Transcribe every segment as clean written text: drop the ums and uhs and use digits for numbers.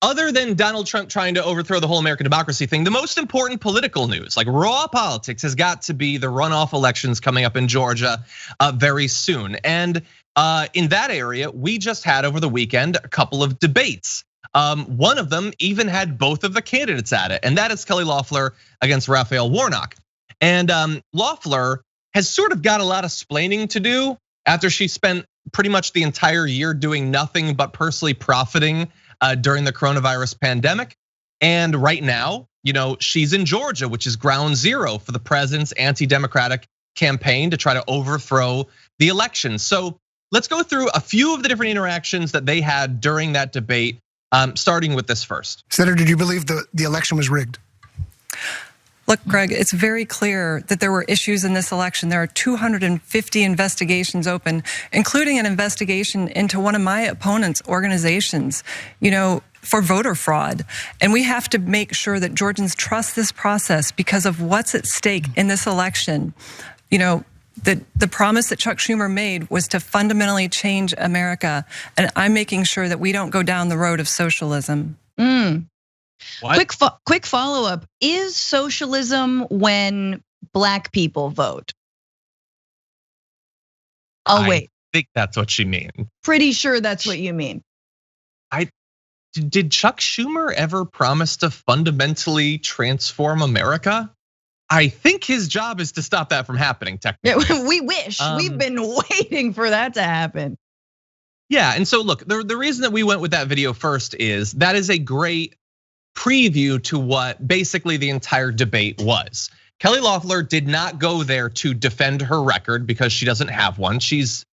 other than Donald Trump trying to overthrow the whole American democracy thing, the most important political news, like raw politics, has got to be the runoff elections coming up in Georgia very soon. And in that area, we just had over the weekend a couple of debates. One of them even had both of the candidates at it, and that is Kelly Loeffler against Raphael Warnock. And Loeffler has sort of got a lot of splaining to do after she spent pretty much the entire year doing nothing but personally profiting during the coronavirus pandemic. And right now, she's in Georgia, which is ground zero for the president's anti-democratic campaign to try to overthrow the election. So let's go through a few of the different interactions that they had during that debate, starting with this first. Senator, did you believe the election was rigged? Look, Greg, it's very clear that there were issues in this election. There are 250 investigations open, including an investigation into one of my opponent's organizations, for voter fraud. And we have to make sure that Georgians trust this process because of what's at stake in this election. The promise that Chuck Schumer made was to fundamentally change America. And I'm making sure that we don't go down the road of socialism. Quick follow-up. Is socialism when Black people vote? Wait. I think that's what she means. Pretty sure that's what you mean. Did Chuck Schumer ever promise to fundamentally transform America? I think his job is to stop that from happening, technically. Yeah, we wish. We've been waiting for that to happen. Yeah, and so look, the reason that we went with that video first is that is a great preview to what basically the entire debate was. Kelly Loeffler did not go there to defend her record because she doesn't have one. She's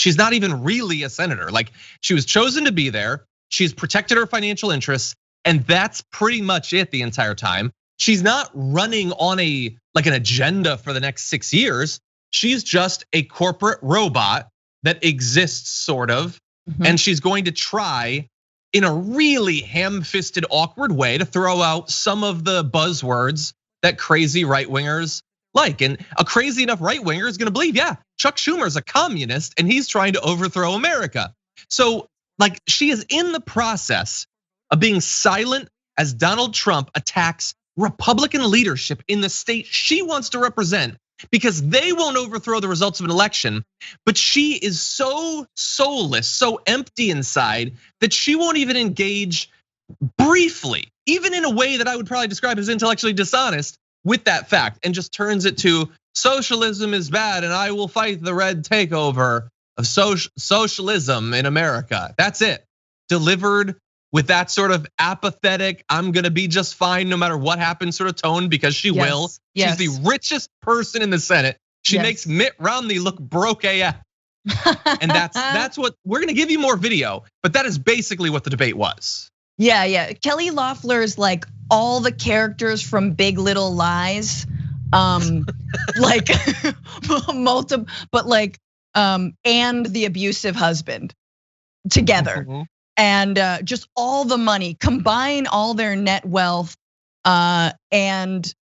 not even really a senator. Like, she was chosen to be there. She's protected her financial interests, and that's pretty much it the entire time. She's not running on an agenda for the next 6 years. She's just a corporate robot that exists, sort of, and she's going to try in a really ham-fisted, awkward way to throw out some of the buzzwords that crazy right-wingers like. And a crazy enough right-winger is gonna believe, yeah, Chuck Schumer's a communist and he's trying to overthrow America. So she is in the process of being silent as Donald Trump attacks Republican leadership in the state she wants to represent, because they won't overthrow the results of an election. But she is so soulless, so empty inside, that she won't even engage briefly, even in a way that I would probably describe as intellectually dishonest, with that fact, and just turns it to socialism is bad and I will fight the red takeover of socialism in America. That's it. Delivered with that sort of apathetic, I'm gonna be just fine no matter what happens sort of tone, because she will. She's the richest person in the Senate. She makes Mitt Romney look broke AF. And that's what we're gonna give you more video, but that is basically what the debate was. Yeah. Kelly Loeffler's like all the characters from Big Little Lies, like multiple, but like and the abusive husband together. And just all the money, combine all their net wealth, and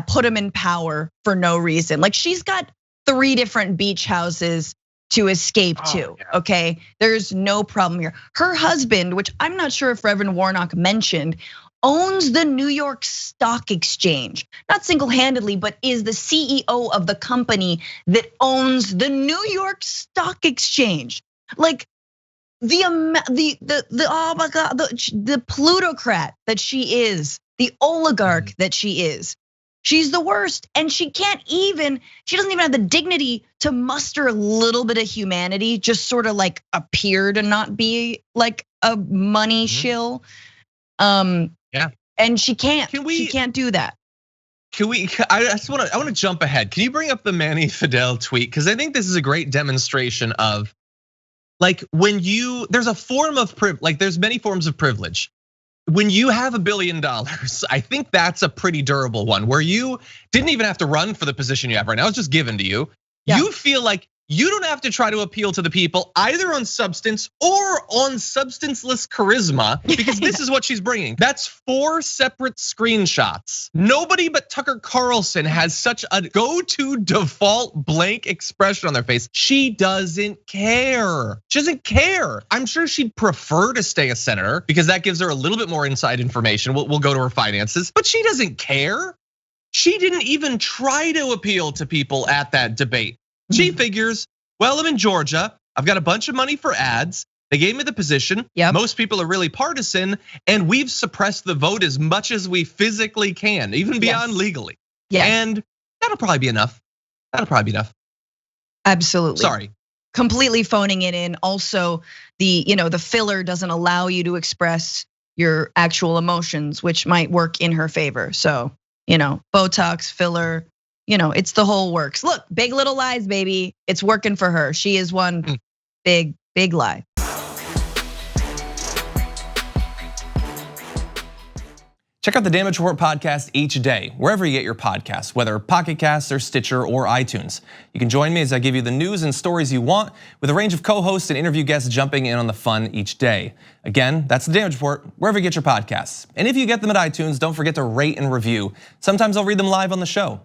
put them in power for no reason. Like, she's got 3 different beach houses to escape to, okay? There's no problem here. Her husband, which I'm not sure if Reverend Warnock mentioned, owns the New York Stock Exchange. Not single-handedly, but is the CEO of the company that owns the New York Stock Exchange. Like, oh my God, the plutocrat that she is, the oligarch that she is. She's the worst, and she doesn't even have the dignity to muster a little bit of humanity, just sort of like appear to not be like a money shill. And she can't. She can't do that. I want to jump ahead. Can you bring up the Manny Fidel tweet? Because I think this is a great demonstration of, like, there's a form of privilege, like there's many forms of privilege. When you have $1 billion, I think that's a pretty durable one, where you didn't even have to run for the position you have right now. It's just given to you. You feel like you don't have to try to appeal to the people either on substance or on substanceless charisma, because this is what she's bringing. That's 4 separate screenshots. Nobody but Tucker Carlson has such a go-to default blank expression on their face. She doesn't care. She doesn't care. I'm sure she'd prefer to stay a senator because that gives her a little bit more inside information. We'll go to her finances, but she doesn't care. She didn't even try to appeal to people at that debate. She figures, well, I'm in Georgia. I've got a bunch of money for ads. They gave me the position. Most people are really partisan, and we've suppressed the vote as much as we physically can, even beyond legally. And that'll probably be enough. That'll probably be enough. Absolutely. Sorry. Completely phoning it in. Also, the filler doesn't allow you to express your actual emotions, which might work in her favor. So, Botox, filler, it's the whole works. Look, Big Little Lies, baby. It's working for her. She is one big lie. Check out the Damage Report podcast each day, wherever you get your podcasts, whether Pocket Casts or Stitcher or iTunes. You can join me as I give you the news and stories you want, with a range of co-hosts and interview guests jumping in on the fun each day. Again, that's the Damage Report, wherever you get your podcasts. And if you get them at iTunes, don't forget to rate and review. Sometimes I'll read them live on the show.